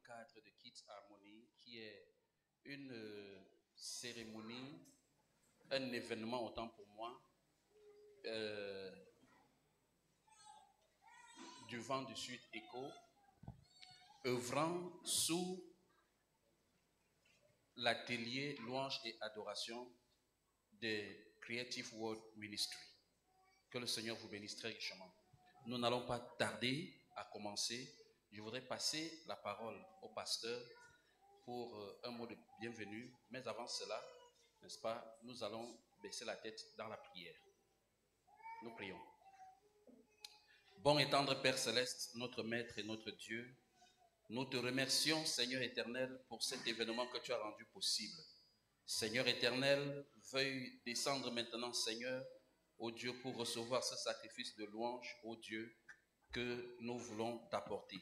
cadre de Kids Harmony, qui est une cérémonie, un événement autant pour moi, du vent du Sud Écho, œuvrant sous l'atelier louange et adoration de Creative World Ministry. Que le Seigneur vous bénisse très richement. Nous n'allons pas tarder à commencer. Je voudrais passer la parole au pasteur pour un mot de bienvenue. Mais avant cela, n'est-ce pas, nous allons baisser la tête dans la prière. Nous prions. Bon et tendre Père Céleste, notre Maître et notre Dieu, nous te remercions, Seigneur éternel, pour cet événement que tu as rendu possible. Seigneur éternel, veuille descendre maintenant, Seigneur, ô Dieu, pour recevoir ce sacrifice de louange, ô Dieu, que nous voulons t'apporter.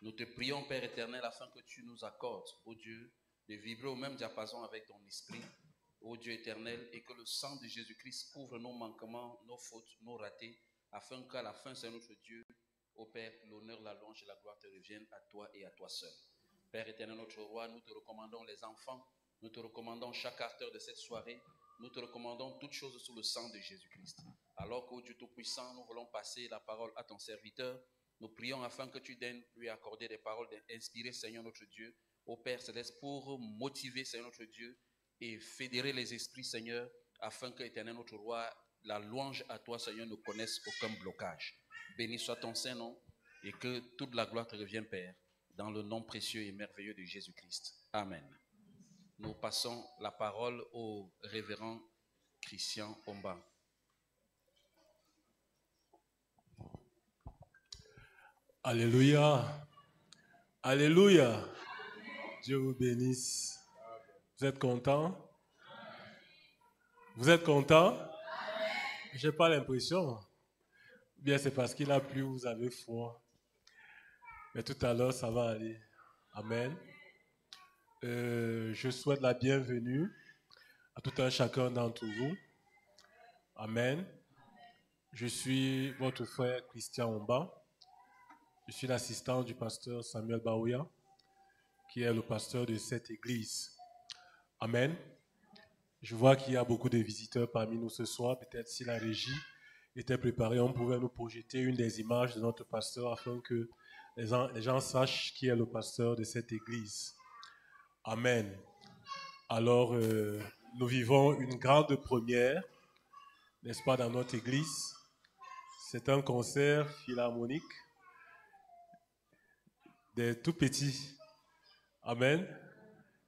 Nous te prions, Père éternel, afin que tu nous accordes, ô Dieu, de vibrer au même diapason avec ton esprit, ô Dieu éternel, et que le sang de Jésus-Christ couvre nos manquements, nos fautes, nos ratés, afin qu'à la fin, Seigneur notre Dieu, ô Père, l'honneur, la louange et la gloire te reviennent à toi et à toi seul. Père éternel, notre roi, nous te recommandons les enfants, nous te recommandons chaque acteur de cette soirée, nous te recommandons toutes choses sous le sang de Jésus-Christ. Alors qu'au Dieu Tout-Puissant, nous voulons passer la parole à ton serviteur, nous prions afin que tu daignes lui accorder des paroles inspirées, Seigneur notre Dieu, au Père Céleste, pour motiver, Seigneur notre Dieu, et fédérer les esprits, Seigneur, afin que, éternel notre roi, la louange à toi, Seigneur, ne connaisse aucun blocage. Béni soit ton Saint-Nom, et que toute la gloire te revienne, Père, dans le nom précieux et merveilleux de Jésus-Christ. Amen. Nous passons la parole au révérend Christian Omba. Alléluia. Alléluia. Dieu vous bénisse. Vous êtes contents? Vous êtes contents? Je n'ai pas l'impression. Bien, c'est parce qu'il a plu, vous avez froid. Mais tout à l'heure, ça va aller. Amen. Je souhaite la bienvenue à tout un chacun d'entre vous. Amen. Je suis votre frère Christian Omba. Je suis l'assistant du pasteur Samuel Baouya, qui est le pasteur de cette église. Amen. Je vois qu'il y a beaucoup de visiteurs parmi nous ce soir. Peut-être si la régie était préparée, on pouvait nous projeter une des images de notre pasteur afin que les gens sachent qui est le pasteur de cette église. Amen. Alors, nous vivons une grande première, n'est-ce pas, dans notre église. C'est un concert philharmonique des tout petits. Amen.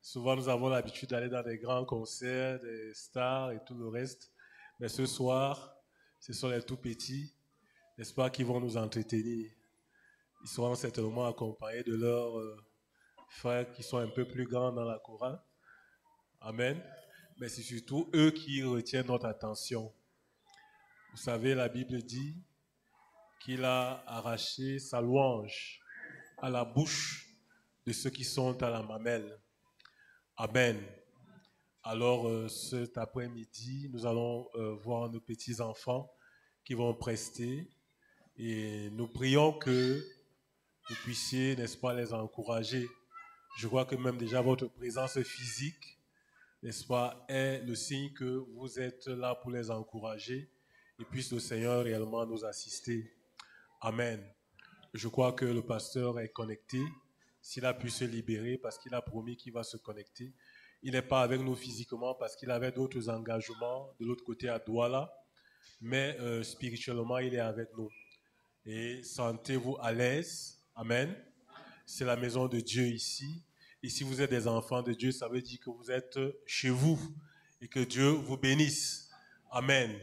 Souvent, nous avons l'habitude d'aller dans des grands concerts, des stars et tout le reste. Mais ce soir, ce sont les tout petits, n'est-ce pas, qui vont nous entretenir. Ils seront certainement accompagnés de leurs frères qui sont un peu plus grands dans la chorale. Amen. Mais c'est surtout eux qui retiennent notre attention. Vous savez, la Bible dit qu'il a arraché sa louange à la bouche de ceux qui sont à la mamelle. Amen. Alors, cet après-midi, nous allons voir nos petits-enfants qui vont prester et nous prions que vous puissiez, n'est-ce pas, les encourager. Je crois que même déjà votre présence physique, n'est-ce pas, est le signe que vous êtes là pour les encourager et puisse le Seigneur réellement nous assister. Amen. Je crois que le pasteur est connecté. S'il a pu se libérer parce qu'il a promis qu'il va se connecter. Il n'est pas avec nous physiquement parce qu'il avait d'autres engagements de l'autre côté à Douala. Mais spirituellement, il est avec nous. Et sentez-vous à l'aise. Amen. C'est la maison de Dieu ici. Et si vous êtes des enfants de Dieu, ça veut dire que vous êtes chez vous. Et que Dieu vous bénisse. Amen.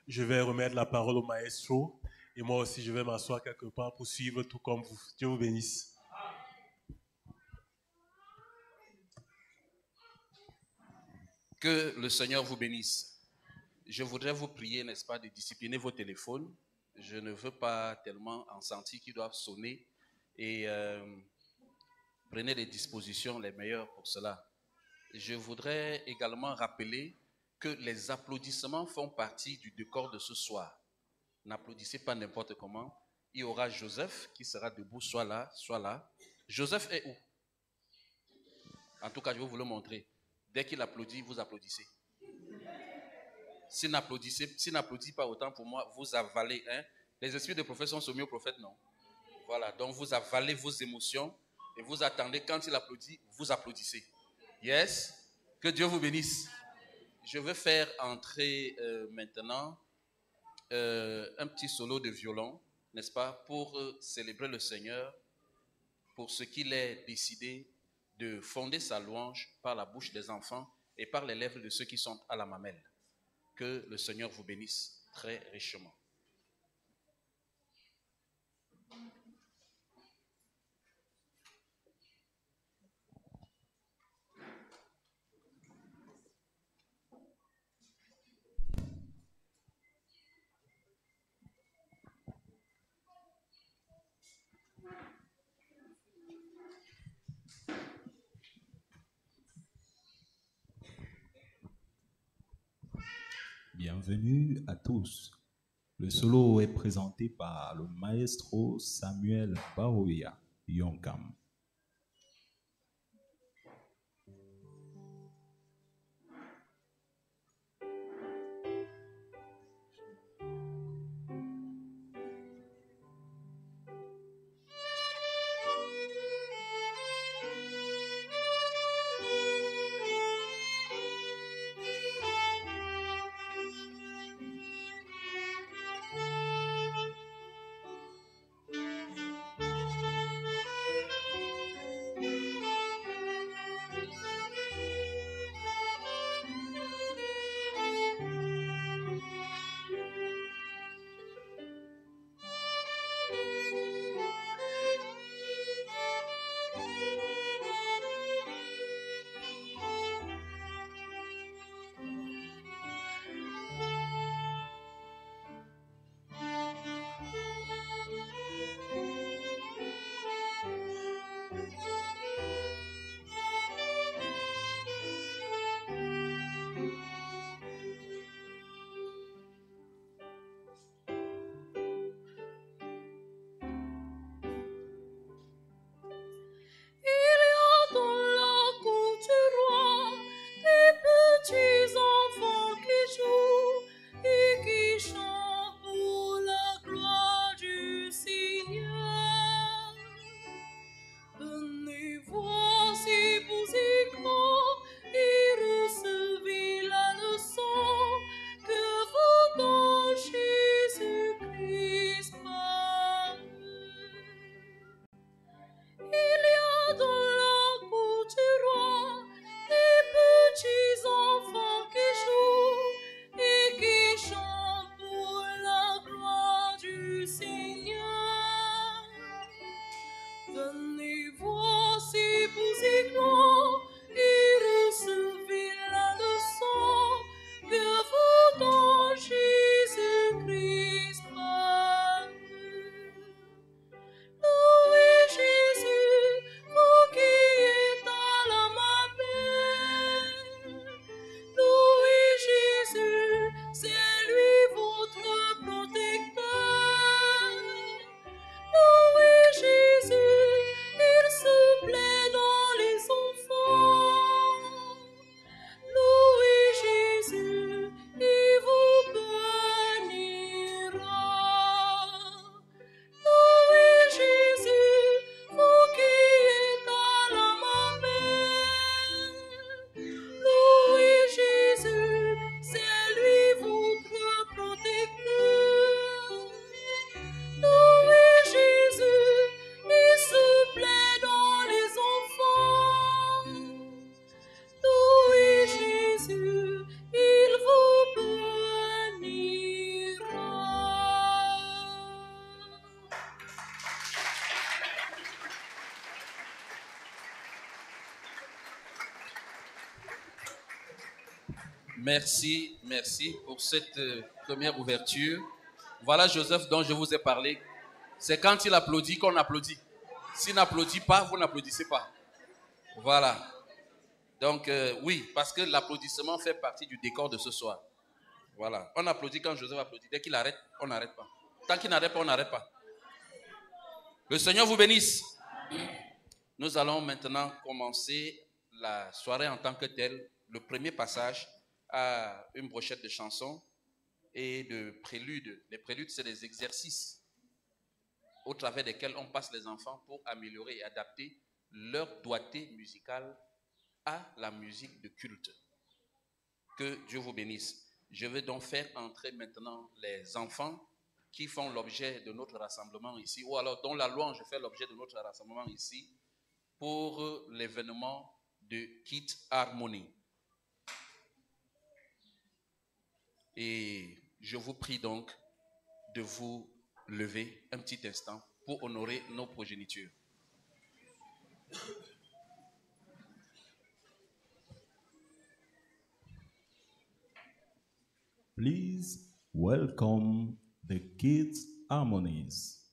Je vais remettre la parole au maestro. Et moi aussi, je vais m'asseoir quelque part pour suivre tout comme vous. Dieu vous bénisse. Que le Seigneur vous bénisse. Je voudrais vous prier, n'est-ce pas, de discipliner vos téléphones. Je ne veux pas tellement en sentir qu'ils doivent sonner. Et prenez les dispositions les meilleures pour cela. Je voudrais également rappeler que les applaudissements font partie du décor de ce soir. N'applaudissez pas n'importe comment. Il y aura Joseph qui sera debout, soit là, soit là. Joseph est où? En tout cas, je vais vous le montrer. Dès qu'il applaudit, vous applaudissez. S'il n'applaudit pas autant pour moi, vous avalez. Hein? Les esprits de prophète sont soumis au prophète, non? Voilà, donc vous avalez vos émotions et vous attendez. Quand il applaudit, vous applaudissez. Yes? Que Dieu vous bénisse. Je vais faire entrer maintenant un petit solo de violon, n'est-ce pas, pour célébrer le Seigneur, pour ce qu'il est décidé de fonder sa louange par la bouche des enfants et par les lèvres de ceux qui sont à la mamelle. Que le Seigneur vous bénisse très richement. Bienvenue à tous. Le solo est présenté par le maestro Samuel Baoya Yonkam. Merci pour cette première ouverture. Voilà Joseph dont je vous ai parlé. C'est quand il applaudit qu'on applaudit. S'il n'applaudit pas, vous n'applaudissez pas. Voilà. Donc oui, parce que l'applaudissement fait partie du décor de ce soir. Voilà. On applaudit quand Joseph applaudit. Dès qu'il arrête, on n'arrête pas. Tant qu'il n'arrête pas, on n'arrête pas. Le Seigneur vous bénisse. Nous allons maintenant commencer la soirée en tant que telle, le premier passage a une brochette de chansons et de préludes. Les préludes, c'est des exercices au travers desquels on passe les enfants pour améliorer et adapter leur doigté musicale à la musique de culte. Que Dieu vous bénisse. Je vais donc faire entrer maintenant les enfants qui font l'objet de notre rassemblement ici, ou alors dont la louange fait l'objet de notre rassemblement ici, pour l'événement de Kids Harmony. Et je vous prie donc de vous lever un petit instant pour honorer nos progénitures. Please welcome the Kids Harmonies.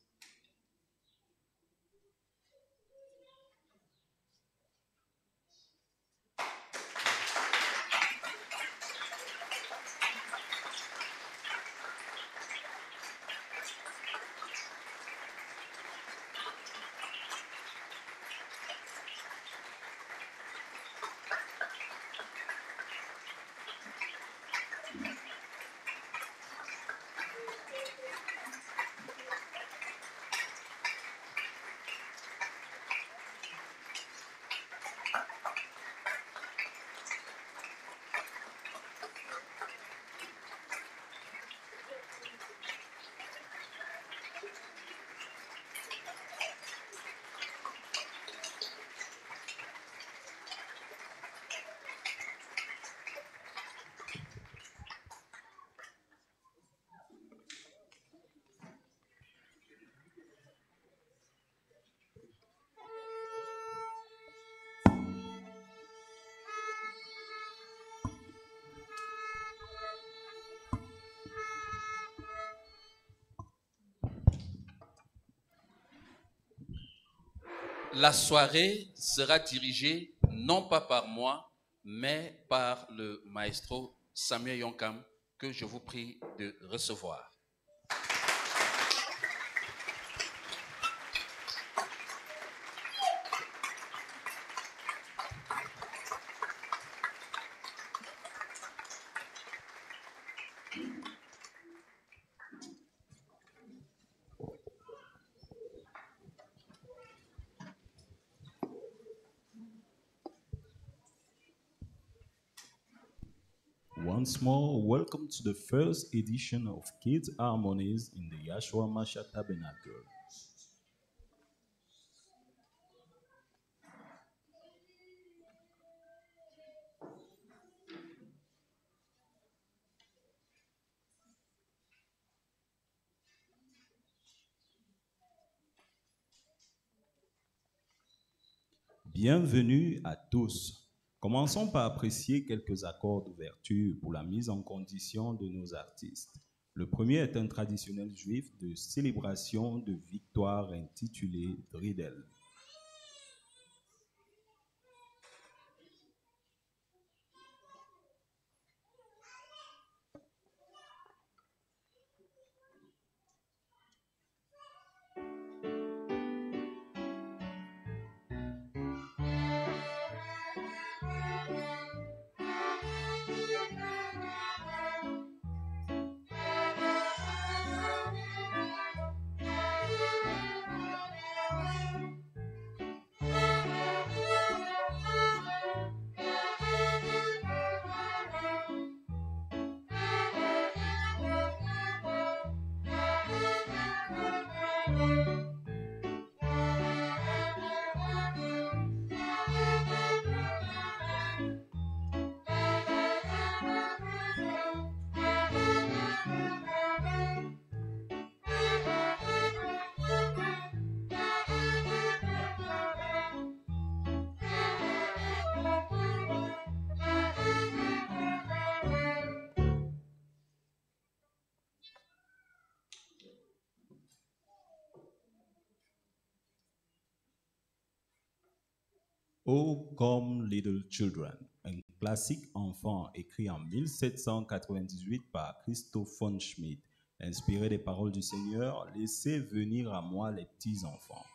La soirée sera dirigée non pas par moi, mais par le maestro Samuel Yonkam, que je vous prie de recevoir. Once more, welcome to the first edition of Kids Harmonies in the Yahshua Mashiach Tabernacle. Bienvenue à tous. Commençons par apprécier quelques accords d'ouverture pour la mise en condition de nos artistes. Le premier est un traditionnel juif de célébration de victoire intitulé Dridel. Oh Come Little Children, un classique enfant écrit en 1798 par Christoph von Schmidt, inspiré des paroles du Seigneur, laissez venir à moi les petits enfants.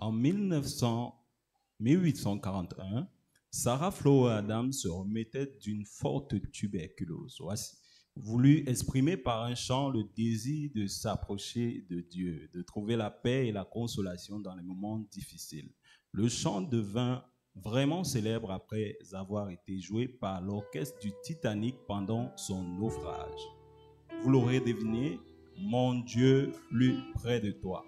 En 1841, Sarah Flower Adams se remettait d'une forte tuberculose. Voici, voulut exprimer par un chant le désir de s'approcher de Dieu, de trouver la paix et la consolation dans les moments difficiles. Le chant devint vraiment célèbre après avoir été joué par l'orchestre du Titanic pendant son naufrage. Vous l'aurez deviné, mon Dieu plus près de toi.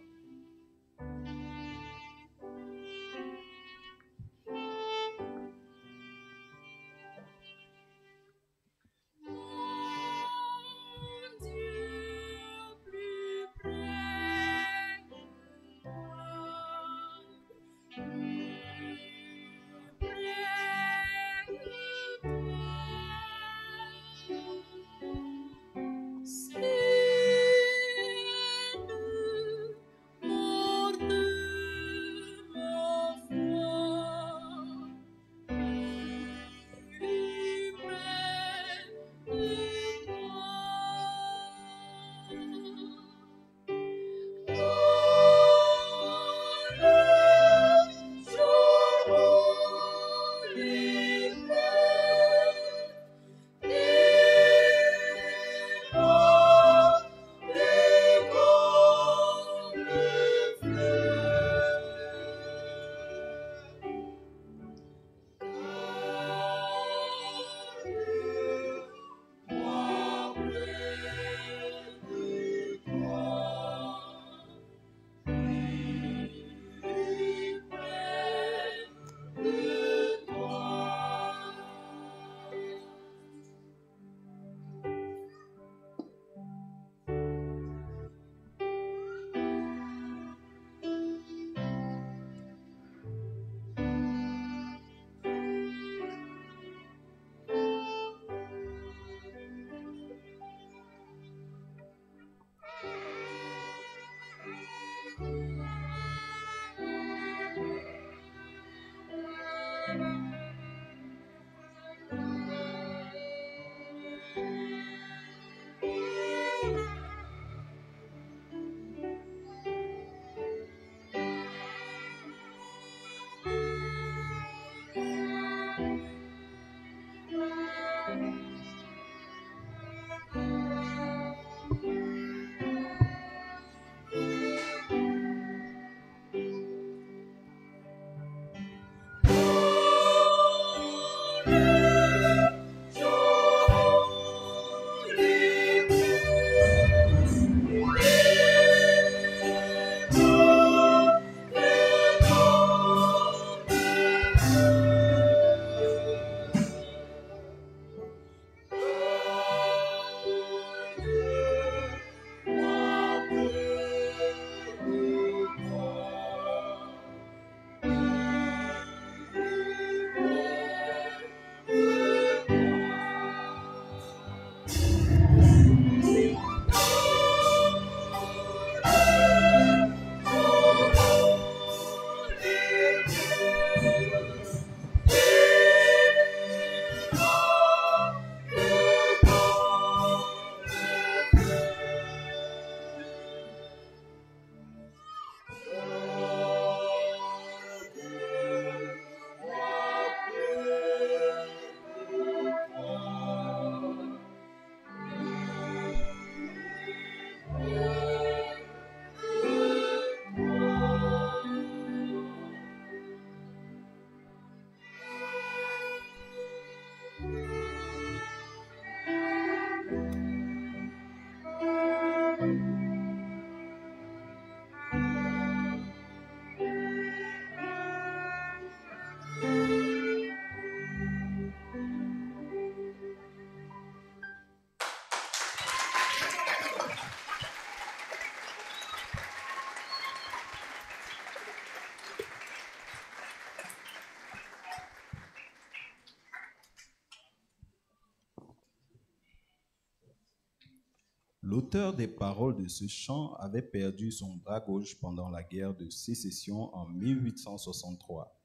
L'auteur des paroles de ce chant avait perdu son bras gauche pendant la guerre de sécession en 1863.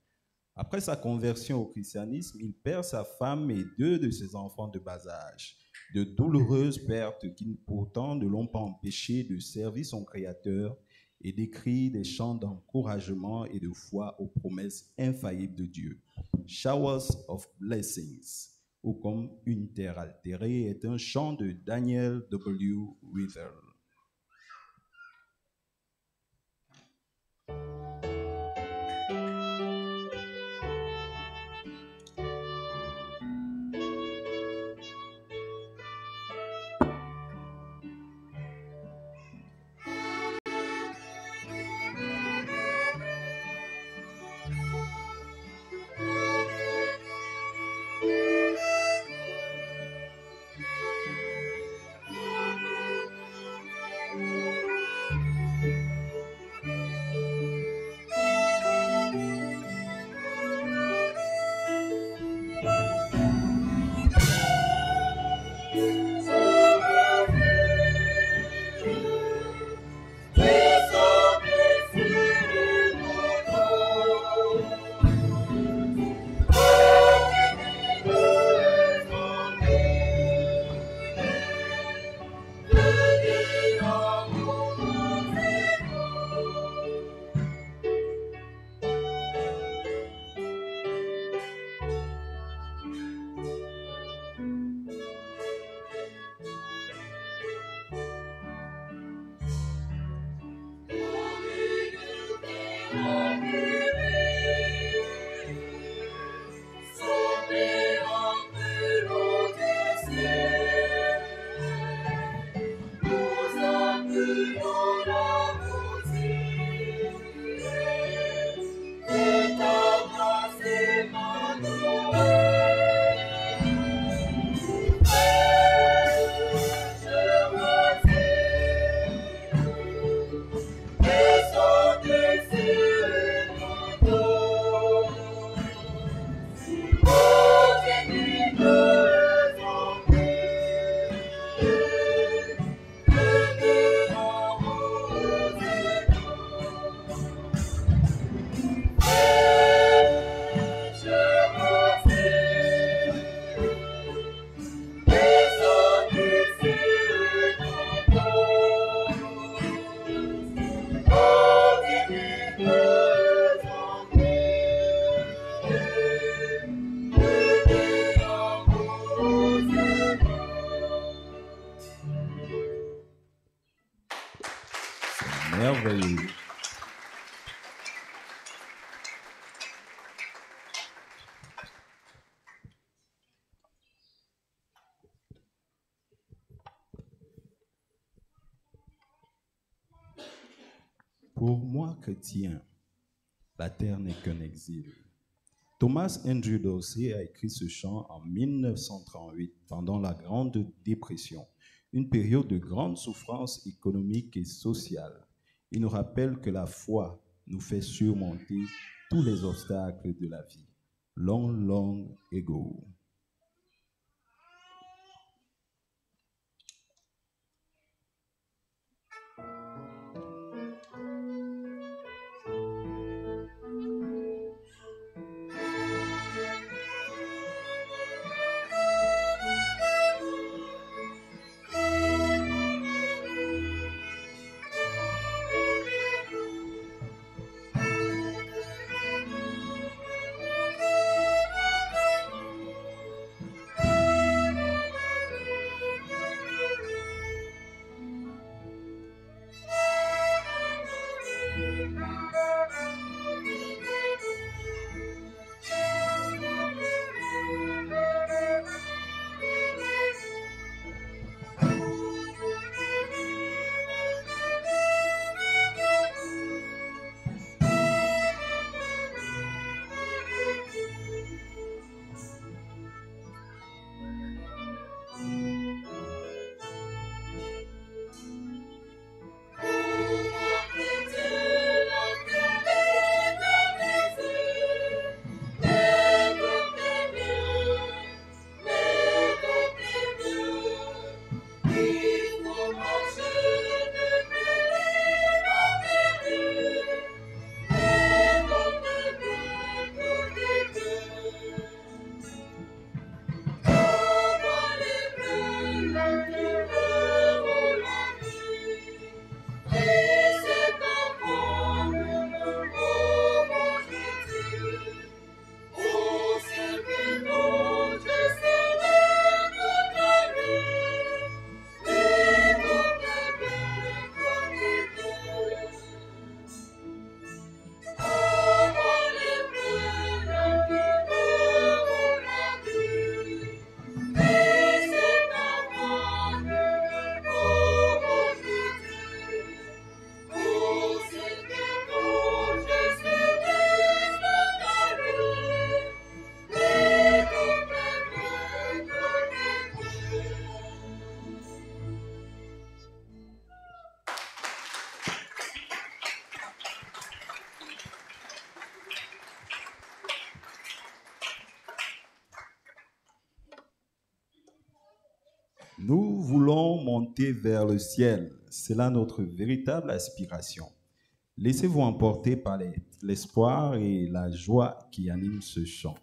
Après sa conversion au christianisme, il perd sa femme et 2 de ses enfants de bas âge. De douloureuses pertes qui pourtant ne l'ont pas empêché de servir son Créateur et d'écrire des chants d'encouragement et de foi aux promesses infaillibles de Dieu. Showers of Blessings, ou comme Une terre altérée, est un chant de Daniel W. Wither. Merveilleux. Pour moi, chrétien, la terre n'est qu'un exil. Thomas Andrew Dorsey a écrit ce chant en 1938 pendant la Grande Dépression, une période de grande souffrance économique et sociale. Il nous rappelle que la foi nous fait surmonter tous les obstacles de la vie. Long, long ago. La Nous voulons monter vers le ciel. C'est là notre véritable aspiration. Laissez-vous emporter par l'espoir et la joie qui animent ce chant.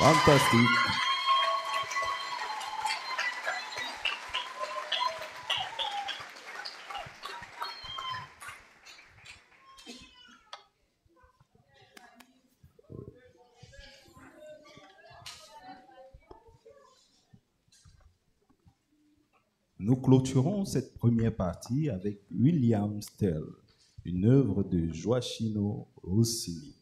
Fantastique. Nous clôturons cette première partie avec William Tell, une œuvre de Gioachino Rossini.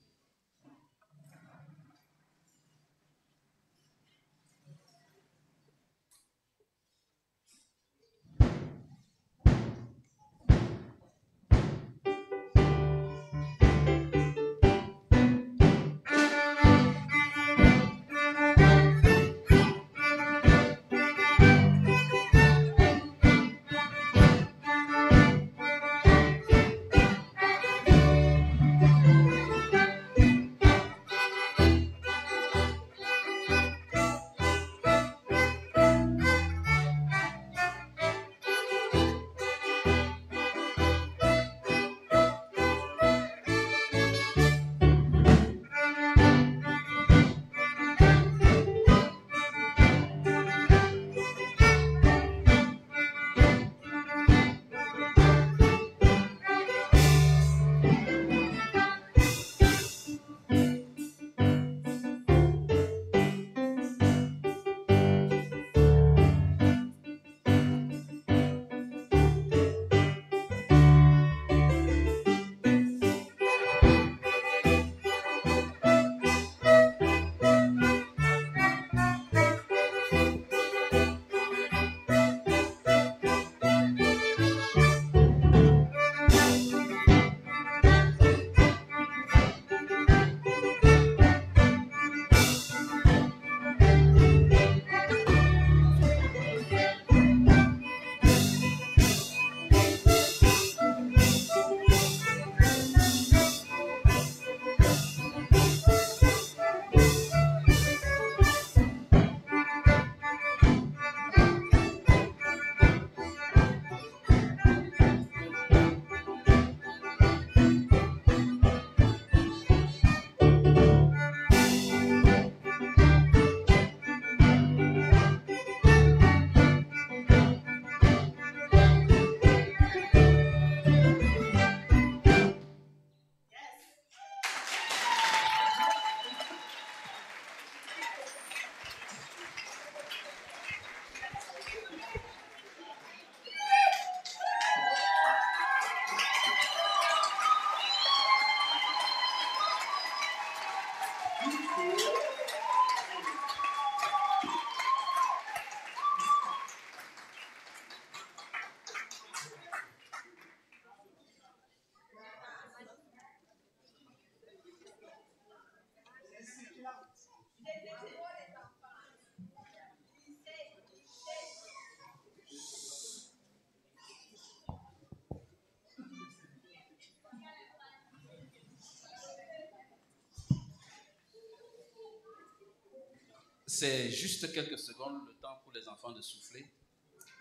C'est juste quelques secondes, le temps pour les enfants de souffler.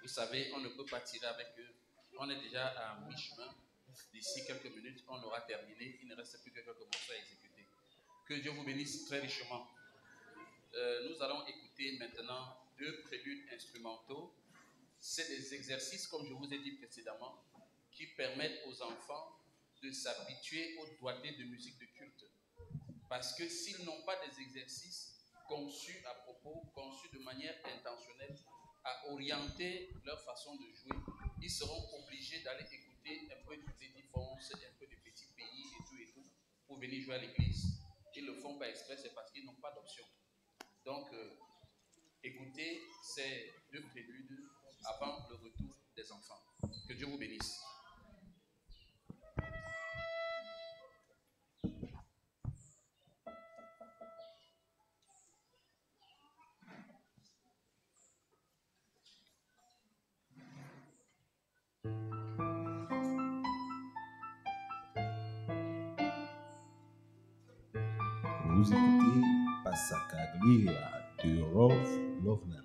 Vous savez, on ne peut pas tirer avec eux. On est déjà à mi-chemin. D'ici quelques minutes, on aura terminé. Il ne reste plus que quelques morceaux à exécuter. Que Dieu vous bénisse très richement. Nous allons écouter maintenant 2 préludes instrumentaux. C'est des exercices, comme je vous ai dit précédemment, qui permettent aux enfants de s'habituer aux doigtés de musique de culte. Parce que s'ils n'ont pas des exercices conçus à propos, conçus de manière intentionnelle, à orienter leur façon de jouer, ils seront obligés d'aller écouter un peu de Teddy Fonce, un peu de Petit Pays et tout, pour venir jouer à l'église. Ils ne le font pas exprès, c'est parce qu'ils n'ont pas d'option. Donc, écoutez ces 2 préludes avant le retour des enfants. Que Dieu vous bénisse. Vous écoutez Passacaglia de Rolf Loveland.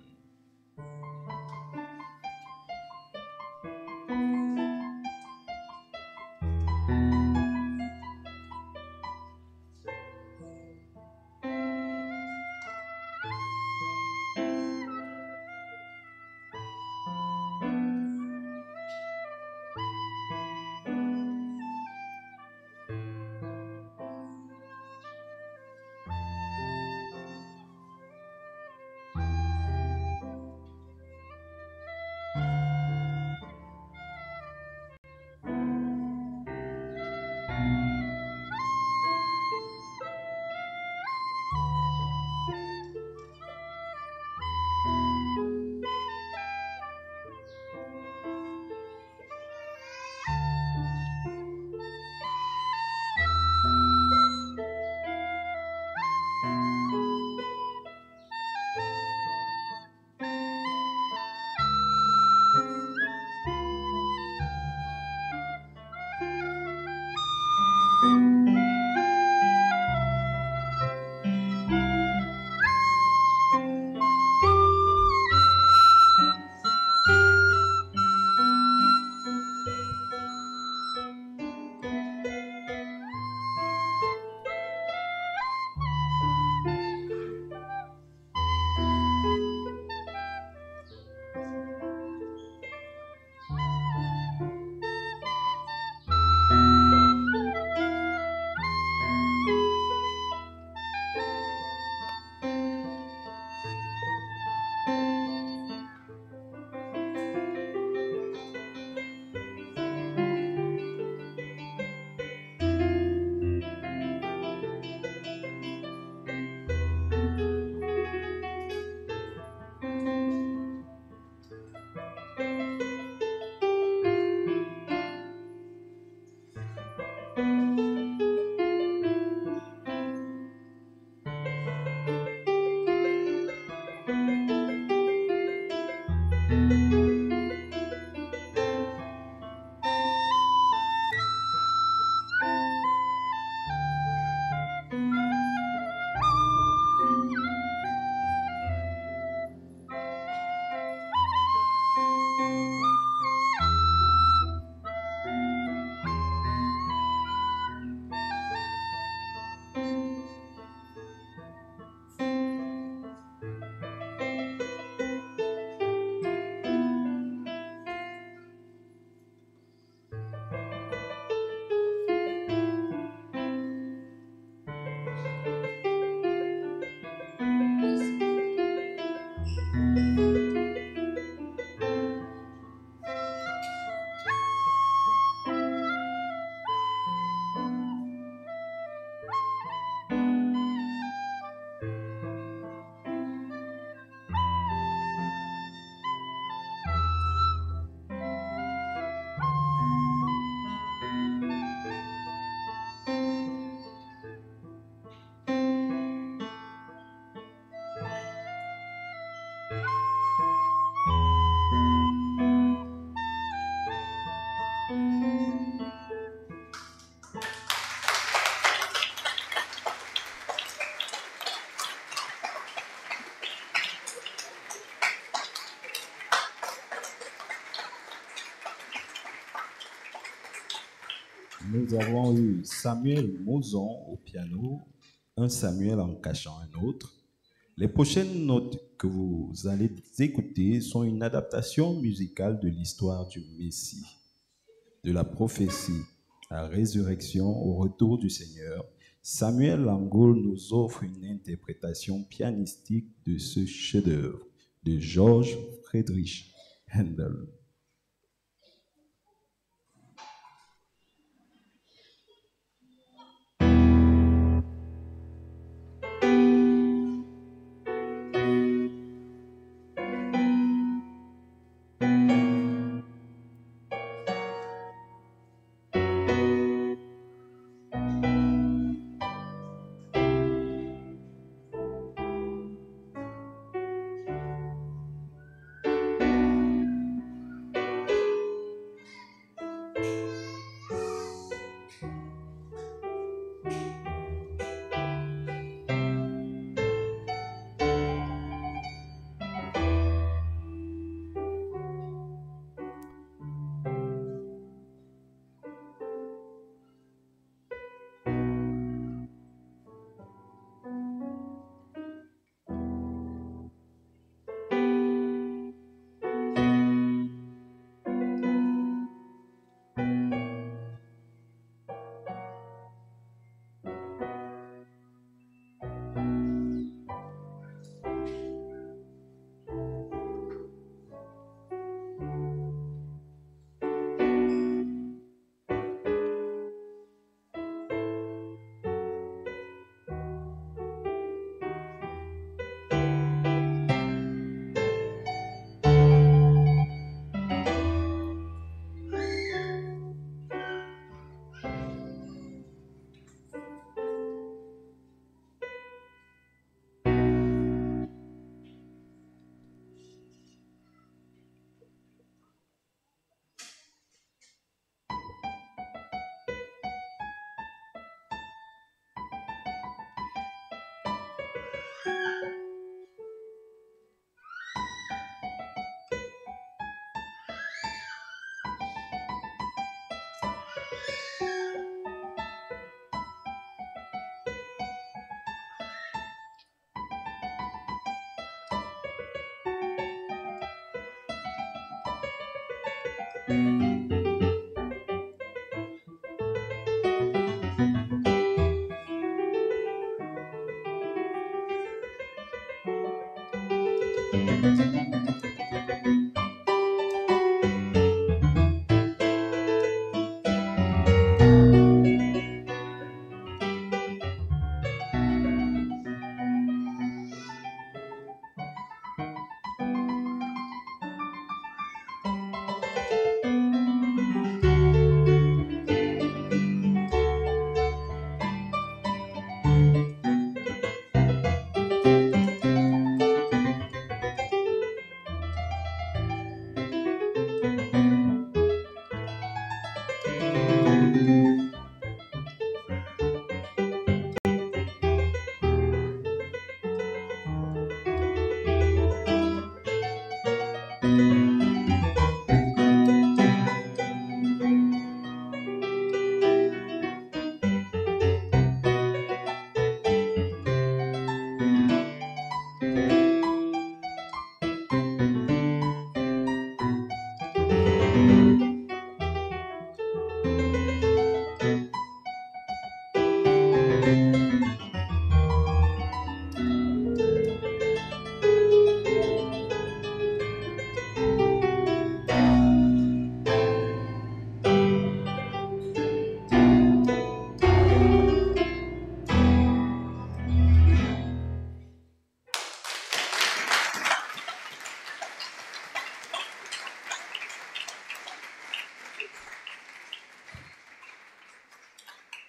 Nous avons eu Samuel Mozon au piano, un Samuel en cachant un autre. Les prochaines notes que vous allez écouter sont une adaptation musicale de l'histoire du Messie, de la prophétie à la résurrection au retour du Seigneur. Samuel Langoul nous offre une interprétation pianistique de ce chef-d'œuvre de George Friedrich Händel.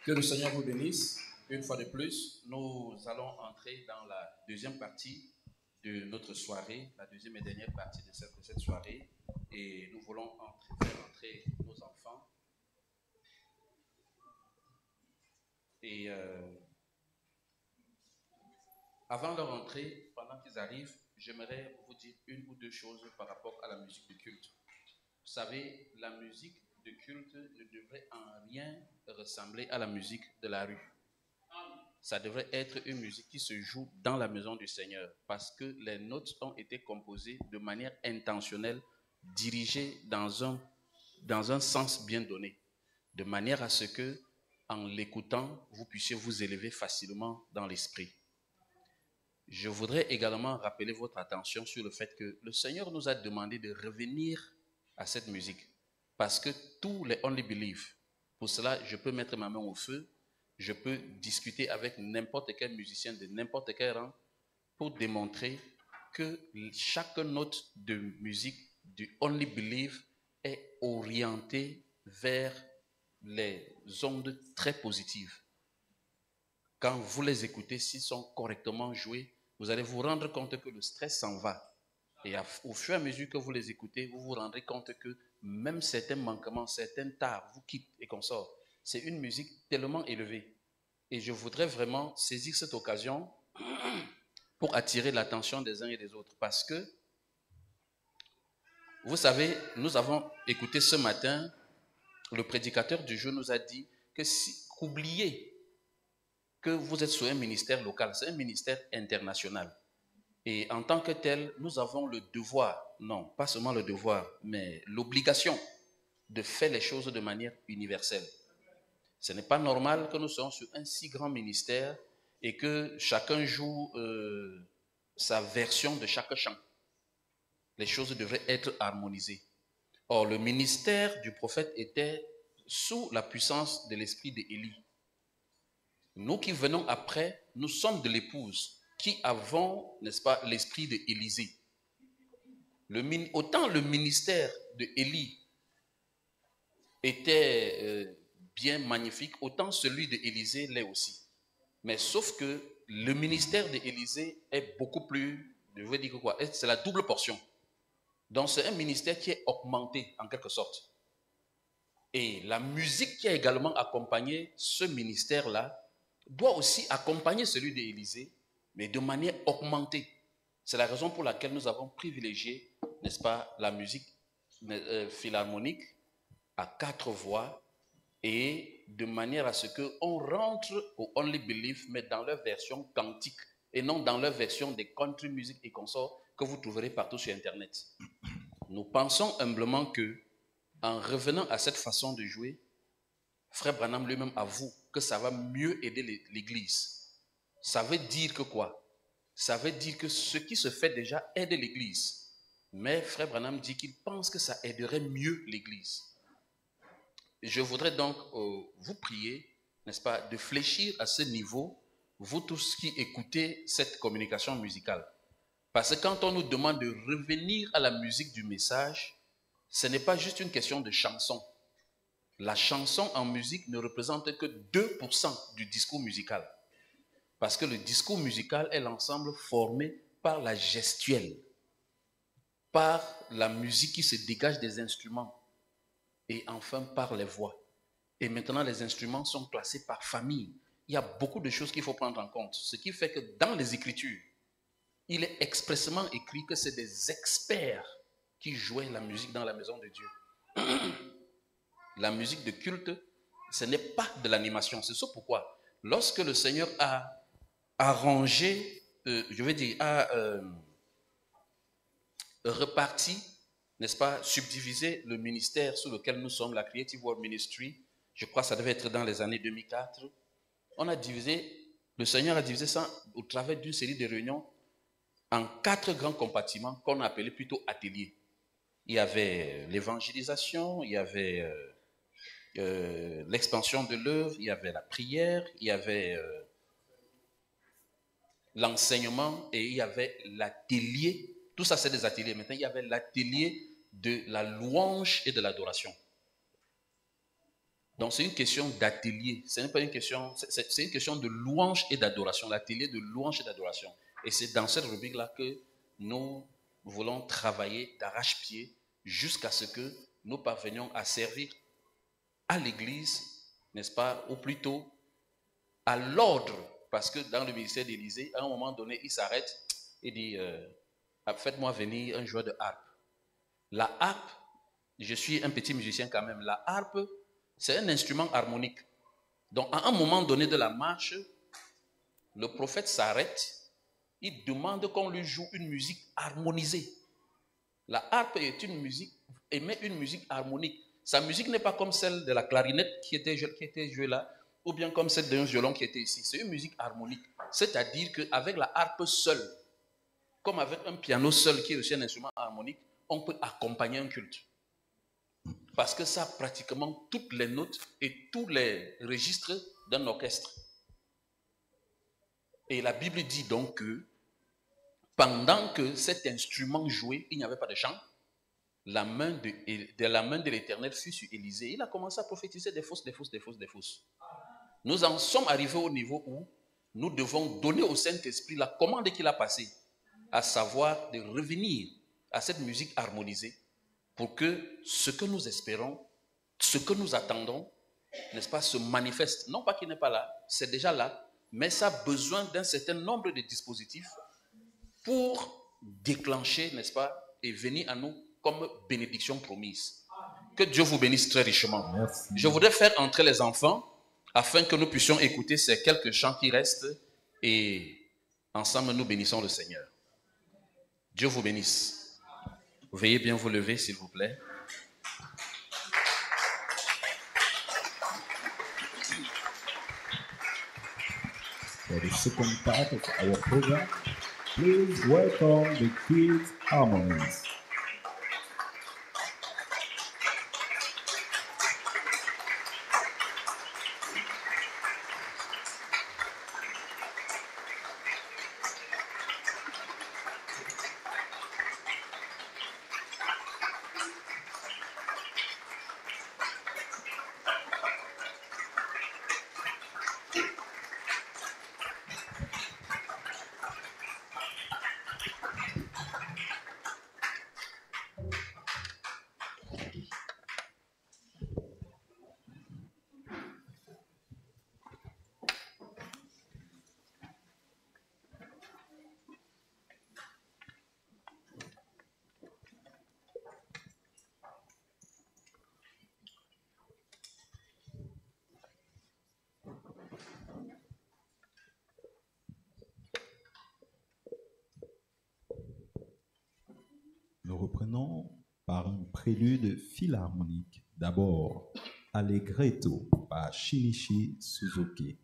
Que le Seigneur vous bénisse. Une fois de plus, nous allons entrer dans la deuxième partie de notre soirée, la deuxième et dernière partie de cette soirée. Et nous voulons faire entrer nos enfants. Et avant leur entrée, pendant qu'ils arrivent, j'aimerais vous dire une ou deux choses par rapport à la musique de culte. Vous savez, la musique de culte ne devrait en rien ressembler à la musique de la rue. Ça devrait être une musique qui se joue dans la maison du Seigneur, parce que les notes ont été composées de manière intentionnelle, dirigées dans un sens bien donné, de manière à ce que, en l'écoutant, vous puissiez vous élever facilement dans l'esprit. Je voudrais également rappeler votre attention sur le fait que le Seigneur nous a demandé de revenir à cette musique, parce que tous les Only Believe, pour cela, je peux mettre ma main au feu, je peux discuter avec n'importe quel musicien de n'importe quel rang pour démontrer que chaque note de musique du Only Believe est orientée vers les ondes très positives. Quand vous les écoutez, s'ils sont correctement joués, vous allez vous rendre compte que le stress s'en va. Et au fur et à mesure que vous les écoutez, vous vous rendrez compte que même certains manquements, certains tares vous quittent et consortent. C'est une musique tellement élevée. Et je voudrais vraiment saisir cette occasion pour attirer l'attention des uns et des autres. Parce que, vous savez, nous avons écouté ce matin, le prédicateur du jour nous a dit qu'oubliez que vous êtes sur un ministère local, c'est un ministère international. Et en tant que tel, nous avons le devoir, non, pas seulement le devoir, mais l'obligation de faire les choses de manière universelle. Ce n'est pas normal que nous soyons sur un si grand ministère et que chacun joue sa version de chaque chant. Les choses devraient être harmonisées. Or, le ministère du prophète était sous la puissance de l'esprit d'Élie. Nous qui venons après, nous sommes de l'épouse qui avons, n'est-ce pas, l'esprit d'Élisée. Autant le ministère d'Élie était bien magnifique, autant celui d'Élisée l'est aussi. Mais sauf que le ministère d'Élisée est beaucoup plus, je veux dire quoi, c'est la double portion. Donc c'est un ministère qui est augmenté en quelque sorte. Et la musique qui a également accompagné ce ministère-là doit aussi accompagner celui d'Élisée, mais de manière augmentée. C'est la raison pour laquelle nous avons privilégié, n'est-ce pas, la musique philharmonique à 4 voix et de manière à ce qu'on rentre au Only Believe, mais dans leur version cantique et non dans leur version des country music et consorts que vous trouverez partout sur Internet. Nous pensons humblement que, en revenant à cette façon de jouer, Frère Branham lui-même avoue que ça va mieux aider l'Église. Ça veut dire que quoi? Ça veut dire que ce qui se fait déjà aide l'Église. Mais Frère Branham dit qu'il pense que ça aiderait mieux l'Église. Je voudrais donc vous prier, n'est-ce pas, de fléchir à ce niveau, vous tous qui écoutez cette communication musicale. Parce que quand on nous demande de revenir à la musique du message, ce n'est pas juste une question de chanson. La chanson en musique ne représente que 2% du discours musical. Parce que le discours musical est l'ensemble formé par la gestuelle, par la musique qui se dégage des instruments et enfin par les voix. Et maintenant, les instruments sont classés par famille. Il y a beaucoup de choses qu'il faut prendre en compte. Ce qui fait que dans les Écritures, il est expressément écrit que c'est des experts qui jouaient la musique dans la maison de Dieu. La musique de culte, ce n'est pas de l'animation. C'est ça pourquoi, lorsque le Seigneur a arrangé, reparti, n'est-ce pas, subdivisé le ministère sous lequel nous sommes, la Creative World Ministry, je crois que ça devait être dans les années 2004, on a divisé, le Seigneur a divisé ça au travers d'une série de réunions en 4 grands compartiments qu'on appelait plutôt ateliers. Il y avait l'évangélisation, il y avait l'expansion de l'œuvre, il y avait la prière, il y avait l'enseignement et il y avait l'atelier. Tout ça, c'est des ateliers. Maintenant, il y avait l'atelier de la louange et de l'adoration. Donc, c'est une question d'atelier. Ce n'est pas une question, c'est une question de louange et d'adoration. L'atelier de louange et d'adoration. Et c'est dans cette rubrique-là que nous voulons travailler d'arrache-pied jusqu'à ce que nous parvenions à servir à l'Église, n'est-ce pas, ou plutôt à l'ordre, parce que dans le ministère d'Élisée, à un moment donné, il s'arrête et dit, faites-moi venir un joueur de harpe. La harpe Je suis un petit musicien quand même. La harpe, c'est un instrument harmonique. Donc, à un moment donné de la marche, le prophète s'arrête, il demande qu'on lui joue une musique harmonisée. La harpe est une musique, émet une musique harmonique. Sa musique n'est pas comme celle de la clarinette qui était jouée là, ou bien comme celle d'un violon qui était ici. C'est une musique harmonique. C'est-à-dire qu'avec la harpe seule, comme avec un piano seul qui est aussi un instrument harmonique, on peut accompagner un culte. Parce que ça a pratiquement toutes les notes et tous les registres d'un orchestre. Et la Bible dit donc que pendant que cet instrument jouait, il n'y avait pas de chant, la main de l'Éternel fut sur Élisée. Il a commencé à prophétiser des fausses. Nous en sommes arrivés au niveau où nous devons donner au Saint-Esprit la commande qu'il a passée, à savoir de revenir à cette musique harmonisée pour que ce que nous espérons, ce que nous attendons, n'est-ce pas, se manifeste. Non pas qu'il n'est pas là, c'est déjà là, mais ça a besoin d'un certain nombre de dispositifs pour déclencher, n'est-ce pas, et venir à nous comme bénédiction promise. Que Dieu vous bénisse très richement. Merci. Je voudrais faire entrer les enfants afin que nous puissions écouter ces quelques chants qui restent et ensemble nous bénissons le Seigneur. Dieu vous bénisse. Veuillez bien vous lever, s'il vous plaît. For the second part of our program, please welcome the Kids Harmonies. Nous reprenons par un prélude philharmonique. D'abord, Allegretto par Shinichi Suzuki.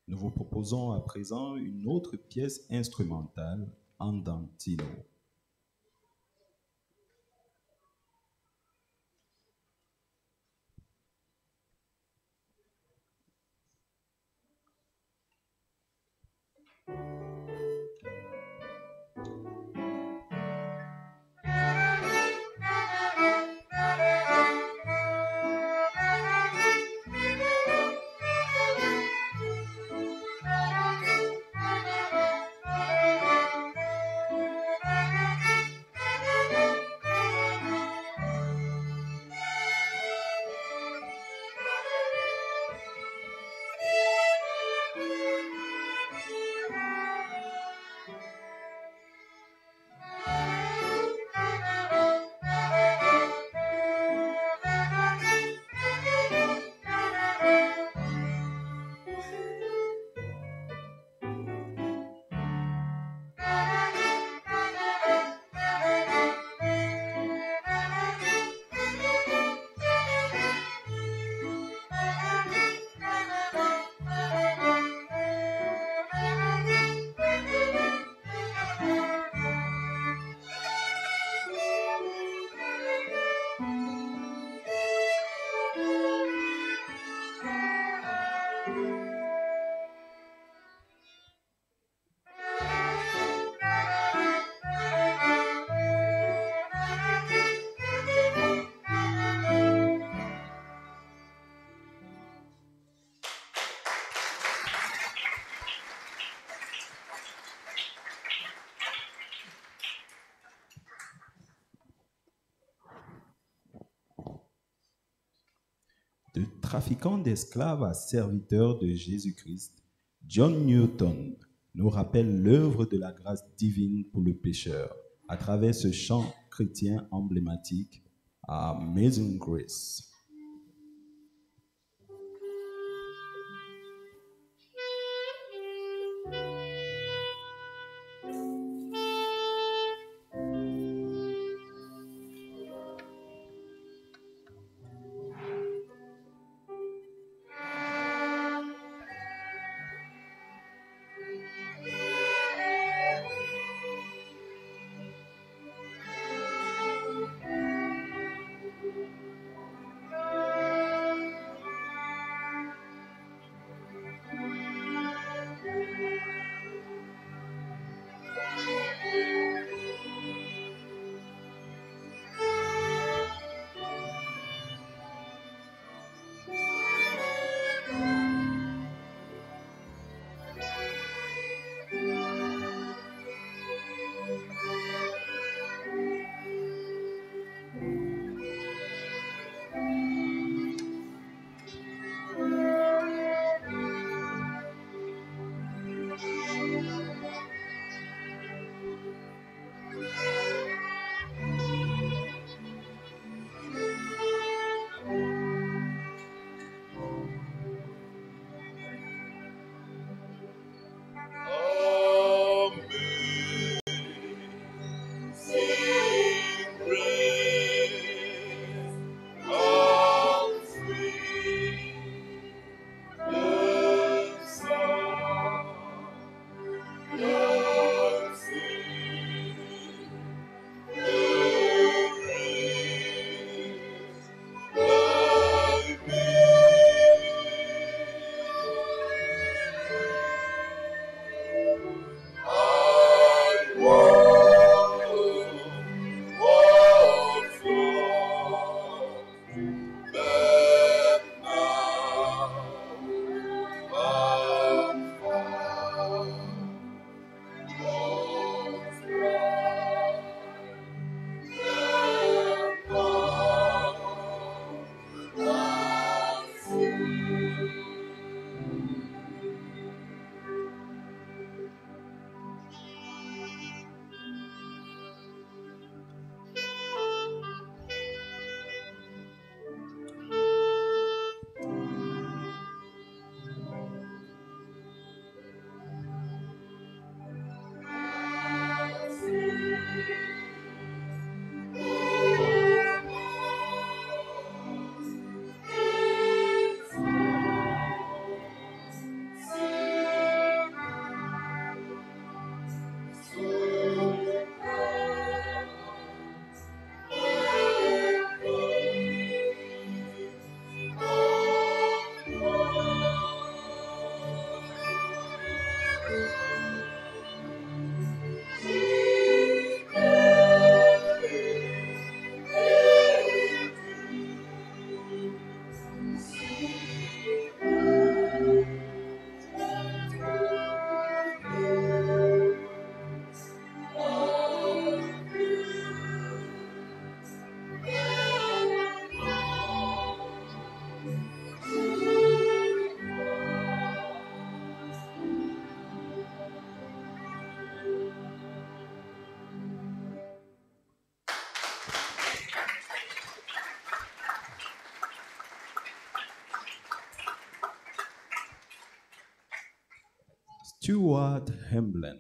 Nous vous proposons à présent une autre pièce instrumentale, Andantino. trafiquant d'esclaves à serviteur de Jésus-Christ, John Newton nous rappelle l'œuvre de la grâce divine pour le pécheur à travers ce chant chrétien emblématique, Amazing Grace. Stuart Hamblen,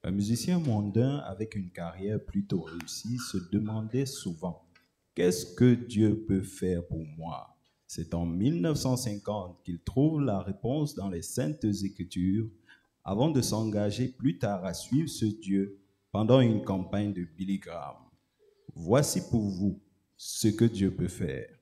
un musicien mondain avec une carrière plutôt réussie, se demandait souvent « Qu'est-ce que Dieu peut faire pour moi ?» C'est en 1950 qu'il trouve la réponse dans les Saintes Écritures avant de s'engager plus tard à suivre ce Dieu pendant une campagne de Billy Graham. Voici pour vous ce que Dieu peut faire.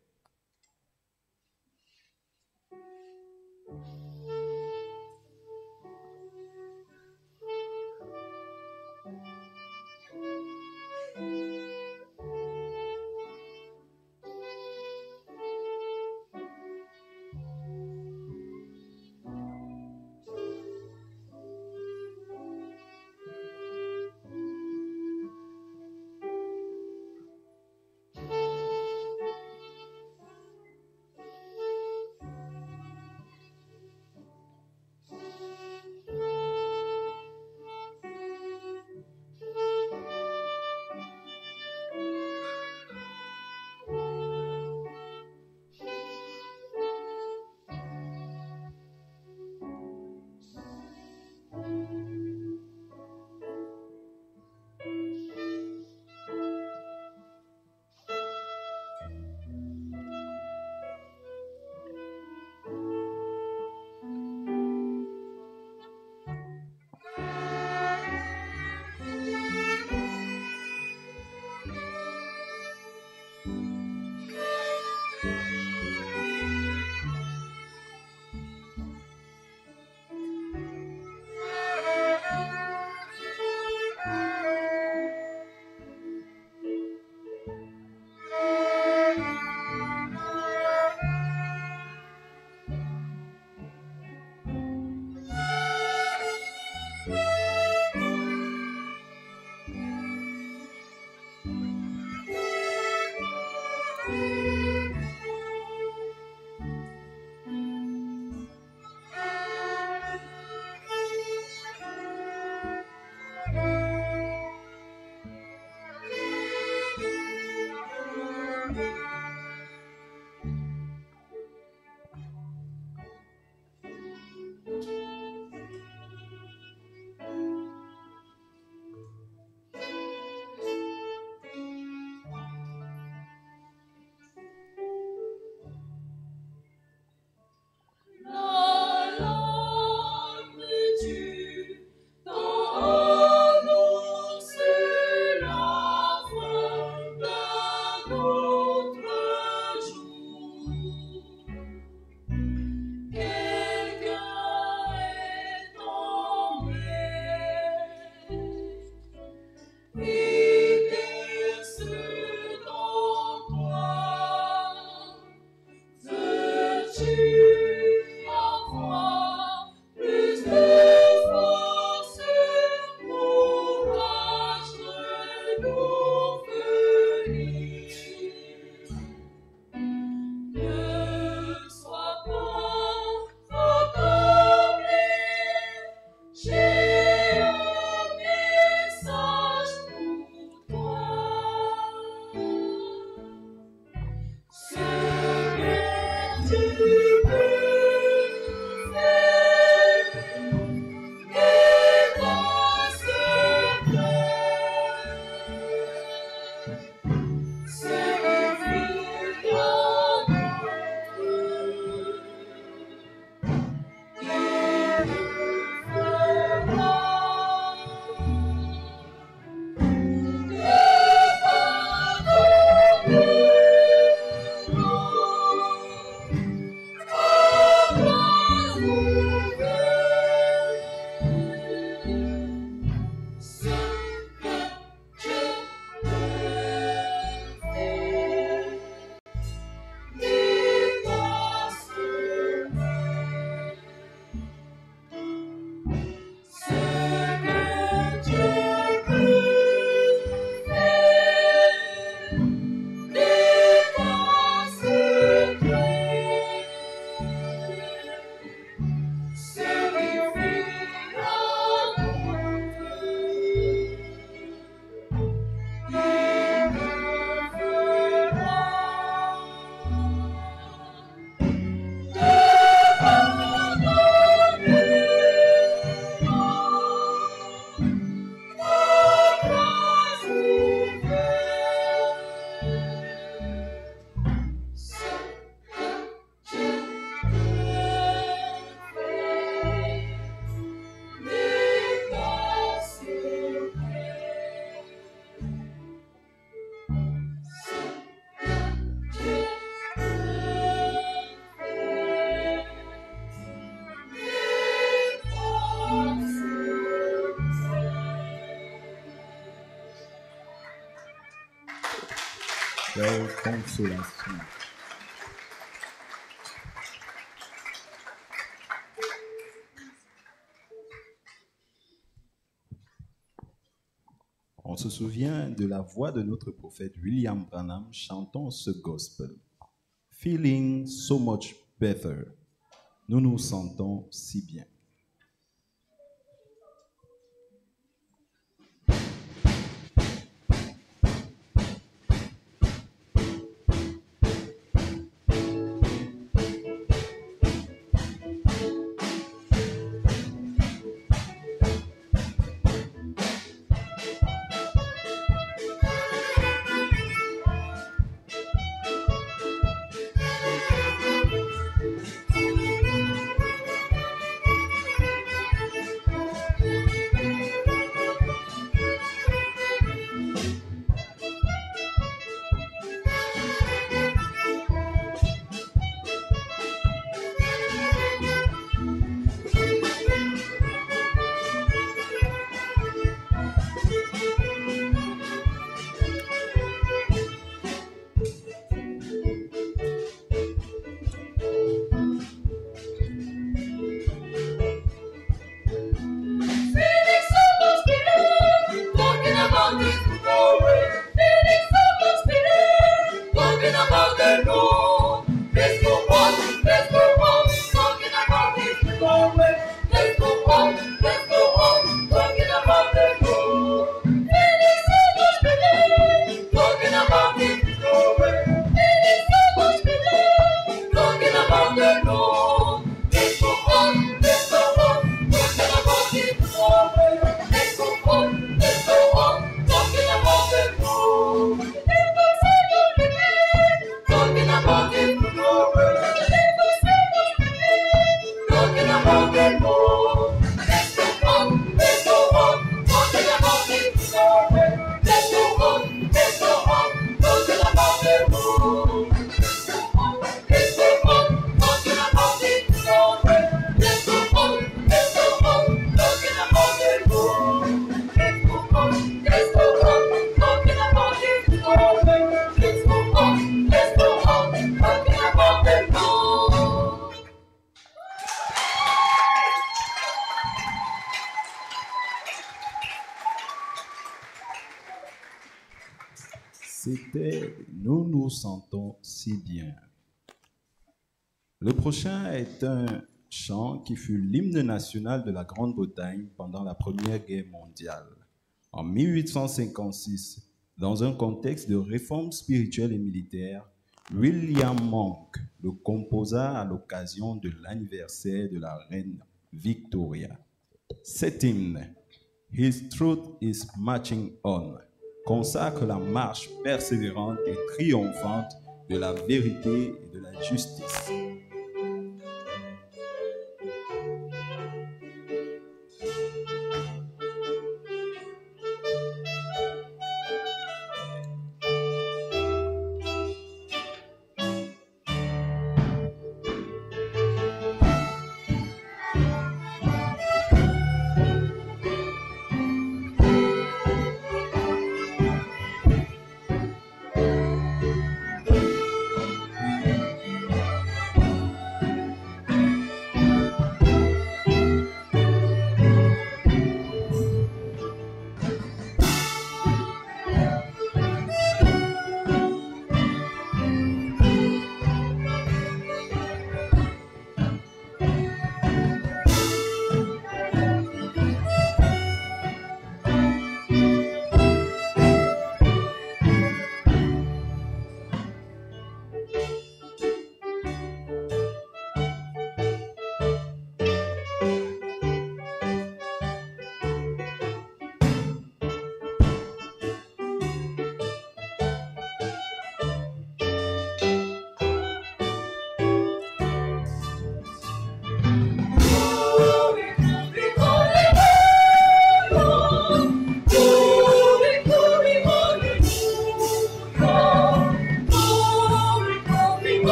Quelle consolation. On se souvient de la voix de notre prophète William Branham chantant ce gospel. Feeling so much better. Nous nous sentons si bien. C'était « Nous nous sentons si bien ». Le prochain est un chant qui fut l'hymne national de la Grande-Bretagne pendant la Première Guerre mondiale. En 1856, dans un contexte de réforme spirituelle et militaire, William Monk le composa à l'occasion de l'anniversaire de la reine Victoria. Cet hymne, « His truth is marching on », consacre la marche persévérante et triomphante de la vérité et de la justice.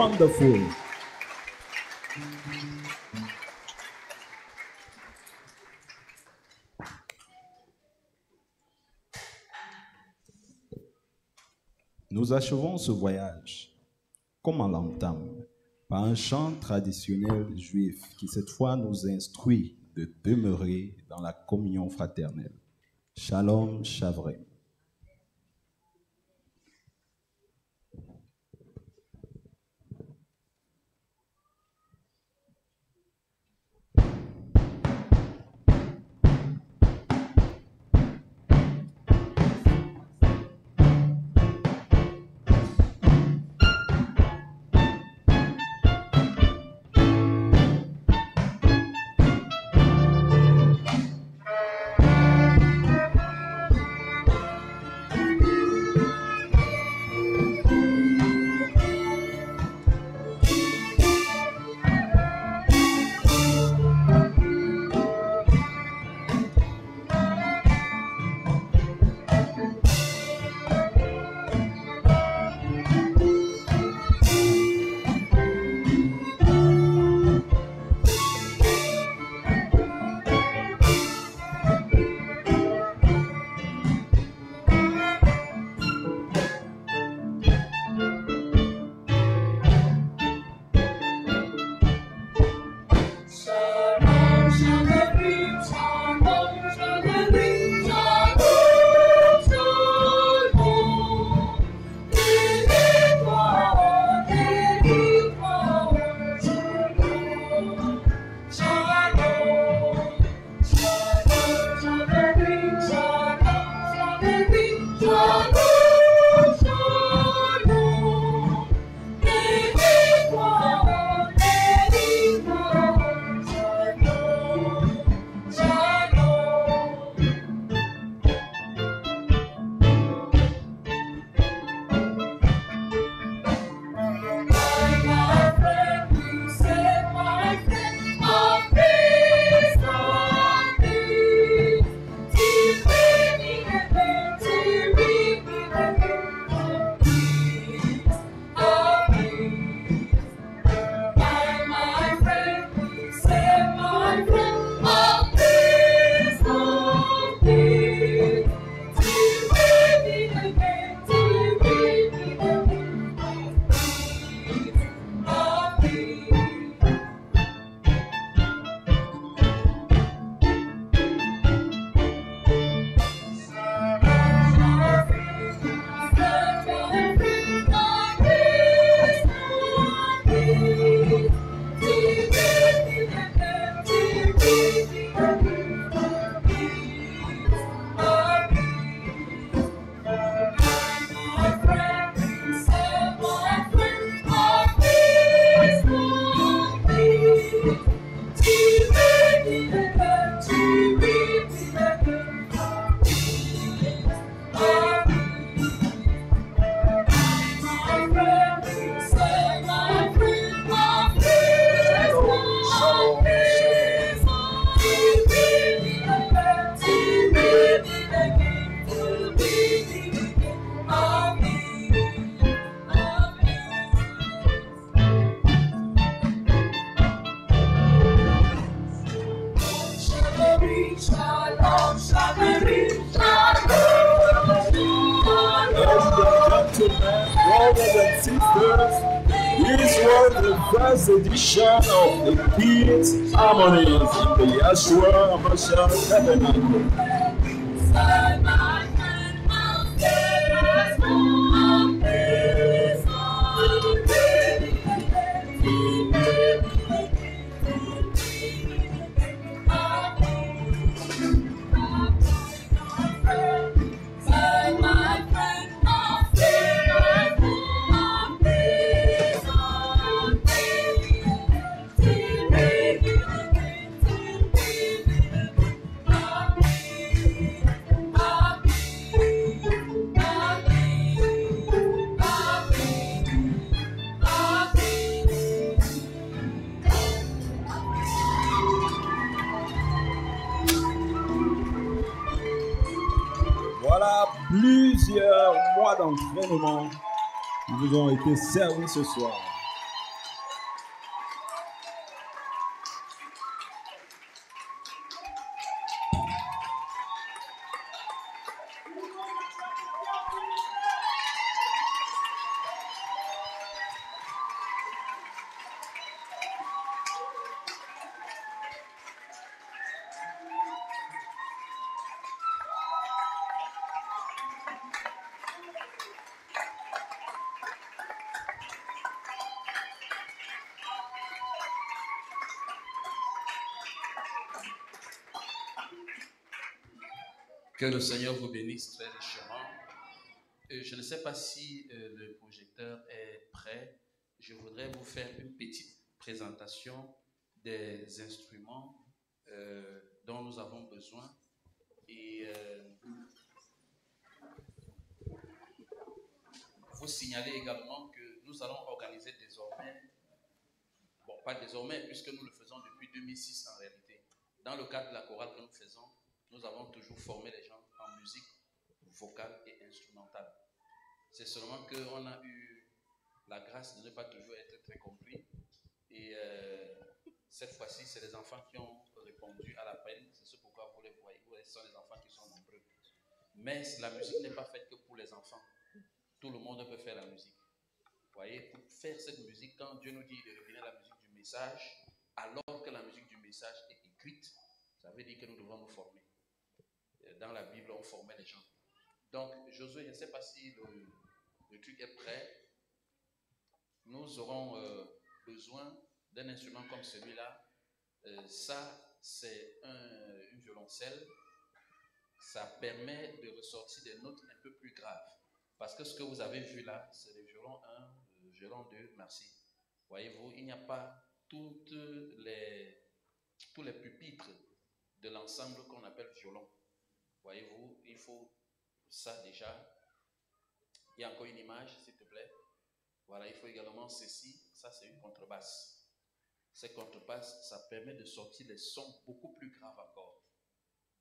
wonderful. Nous achevons ce voyage, comme on l'entame, par un chant traditionnel juif qui cette fois nous instruit de demeurer dans la communion fraternelle. Shalom Shavrem. Brothers and sisters, this was the first edition of the Kids Harmonies in the Yeshua Mashiach Tabernacle. Voilà plusieurs mois d'entraînement qui vous ont été servis ce soir. Que le Seigneur vous bénisse très richement. Je ne sais pas si le projecteur est prêt. Je voudrais vous faire une petite présentation des instruments dont nous avons besoin. Et vous signaler également que nous allons organiser désormais, bon pas désormais puisque nous le faisons depuis 2006 en réalité, dans le cadre de la chorale que nous faisons, nous avons toujours formé les gens en musique vocale et instrumentale. C'est seulement qu'on a eu la grâce de ne pas toujours être très compris. Et cette fois-ci, c'est les enfants qui ont répondu à l'appel. C'est ce pourquoi vous les voyez. Ce sont les enfants qui sont nombreux. Mais la musique n'est pas faite que pour les enfants. Tout le monde peut faire la musique. Vous voyez, pour faire cette musique, quand Dieu nous dit de revenir à la musique du message, alors que la musique du message est écrite, ça veut dire que nous devons nous former. Dans la Bible, on formait les gens. Donc, Josué, je ne sais pas si le truc est prêt. Nous aurons besoin d'un instrument comme celui-là. Ça, c'est une violoncelle. Ça permet de ressortir des notes un peu plus graves. Parce que ce que vous avez vu là, c'est le violon 1, le violon 2, merci. Voyez-vous, il n'y a pas tous les pupitres de l'ensemble qu'on appelle violon. Voyez-vous, il faut ça déjà. Il y a encore une image, s'il te plaît. Voilà, il faut également ceci. Ça, c'est une contrebasse. Cette contrebasse, ça permet de sortir les sons beaucoup plus graves encore.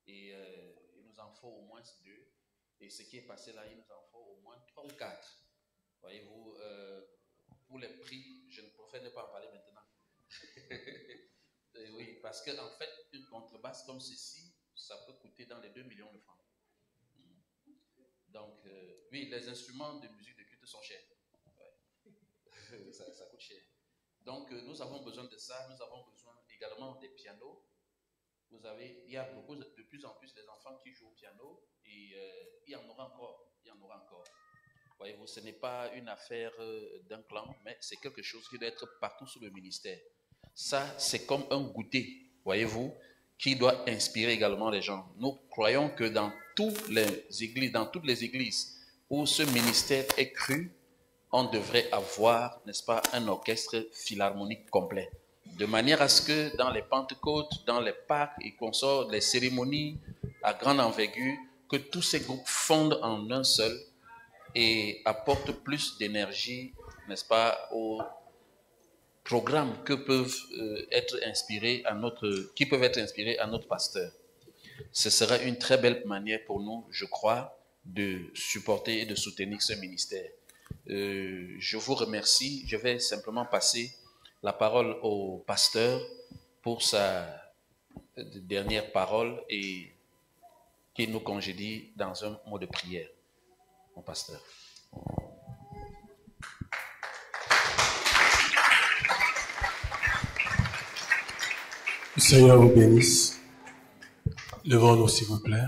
Et il nous en faut au moins 2. Et ce qui est passé là, il nous en faut au moins 3 ou 4. Voyez-vous, pour les prix, je ne préfère ne pas en parler maintenant. Oui, parce qu'en fait, une contrebasse comme ceci, ça peut coûter dans les 2 millions de francs. Donc, oui, les instruments de musique de culte sont chers. Ouais. ça coûte cher. Donc, nous avons besoin de ça. Nous avons besoin également des pianos. Il y a de plus en plus des enfants qui jouent au piano et il y en aura encore. Voyez-vous, ce n'est pas une affaire d'un clan, mais c'est quelque chose qui doit être partout sous le ministère. Ça, c'est comme un goûter, voyez-vous, qui doit inspirer également les gens. Nous croyons que dans toutes les églises où ce ministère est cru, on devrait avoir, n'est-ce pas, un orchestre philharmonique complet. De manière à ce que dans les Pentecôtes, dans les Pâques et consorts, les cérémonies à grande envergure, que tous ces groupes fondent en un seul et apportent plus d'énergie, n'est-ce pas, aux programmes qui peuvent être inspirés à notre pasteur. Ce sera une très belle manière pour nous, je crois, de supporter et de soutenir ce ministère. Je vous remercie. Je vais simplement passer la parole au pasteur pour sa dernière parole et qu'il nous congédie dans un mot de prière. Mon pasteur. Le Seigneur vous bénisse. Levons-nous, s'il vous plaît.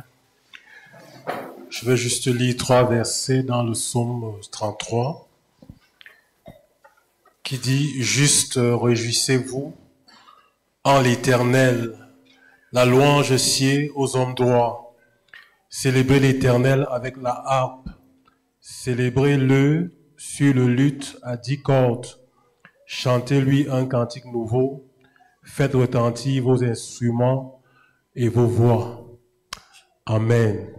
Je vais juste lire 3 versets dans le psaume 33 qui dit « Juste réjouissez-vous en l'Éternel, la louange sied aux hommes droits. Célébrez l'Éternel avec la harpe, célébrez-le sur le luth à 10 cordes, chantez-lui un cantique nouveau, faites retentir vos instruments et vos voix. » Amen.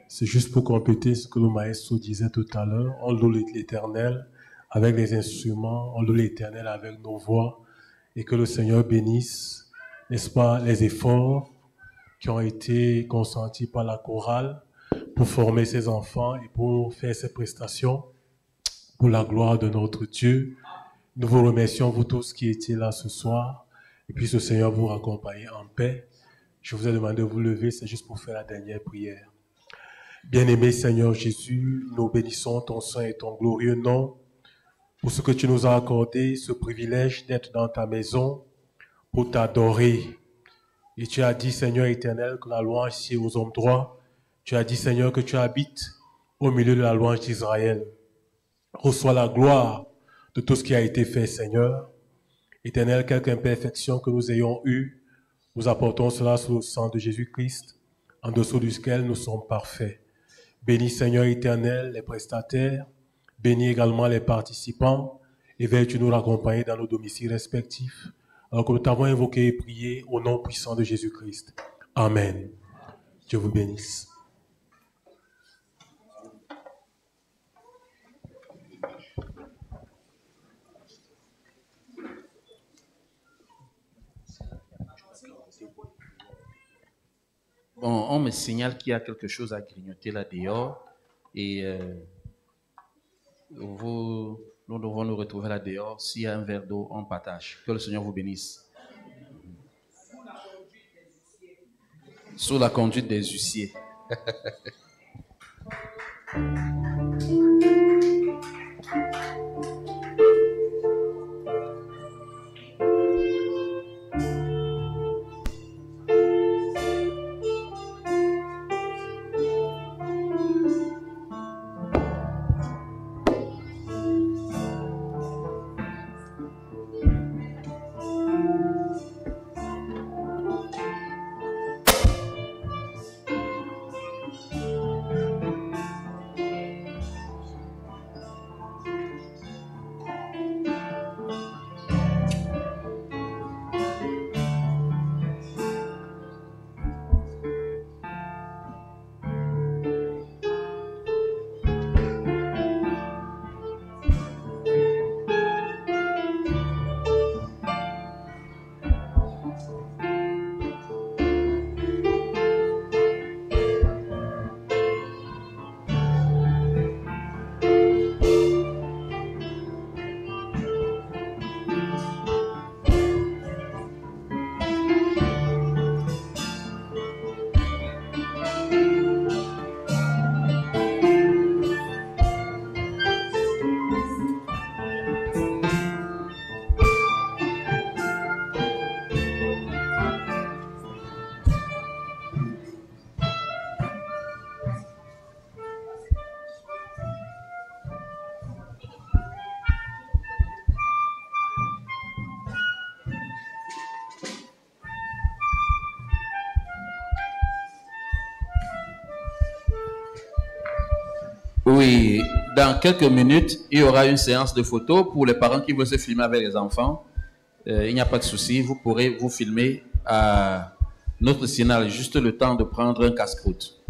C'est juste pour compléter ce que le maestro disait tout à l'heure. On loue l'Éternel avec les instruments, on loue l'Éternel avec nos voix, et que le Seigneur bénisse, n'est-ce pas, les efforts qui ont été consentis par la chorale pour former ses enfants et pour faire ces prestations pour la gloire de notre Dieu. Nous vous remercions, vous tous qui étiez là ce soir, et puis ce Seigneur vous raccompagne en paix. Je vous ai demandé de vous lever, c'est juste pour faire la dernière prière. Bien-aimé Seigneur Jésus, nous bénissons ton saint et ton glorieux nom pour ce que tu nous as accordé, ce privilège d'être dans ta maison pour t'adorer. Et tu as dit, Seigneur éternel, que la louange sied aux hommes droits. Tu as dit, Seigneur, que tu habites au milieu de la louange d'Israël. Reçois la gloire de tout ce qui a été fait, Seigneur. Éternel, quelque imperfection que nous ayons eue, nous apportons cela sous le sang de Jésus-Christ, en dessous duquel nous sommes parfaits. Bénis, Seigneur éternel, les prestataires, bénis également les participants, et veille-tu nous raccompagner dans nos domiciles respectifs, alors que nous t'avons invoqué et prié au nom puissant de Jésus-Christ. Amen. Dieu vous bénisse. Bon, on me signale qu'il y a quelque chose à grignoter là dehors et nous devons nous retrouver là dehors. S'il y a un verre d'eau, on partage. Que le Seigneur vous bénisse. Sous la conduite des huissiers. Oui, dans quelques minutes, il y aura une séance de photos pour les parents qui veulent se filmer avec les enfants. Il n'y a pas de souci, vous pourrez vous filmer à notre signal, juste le temps de prendre un casse-croûte.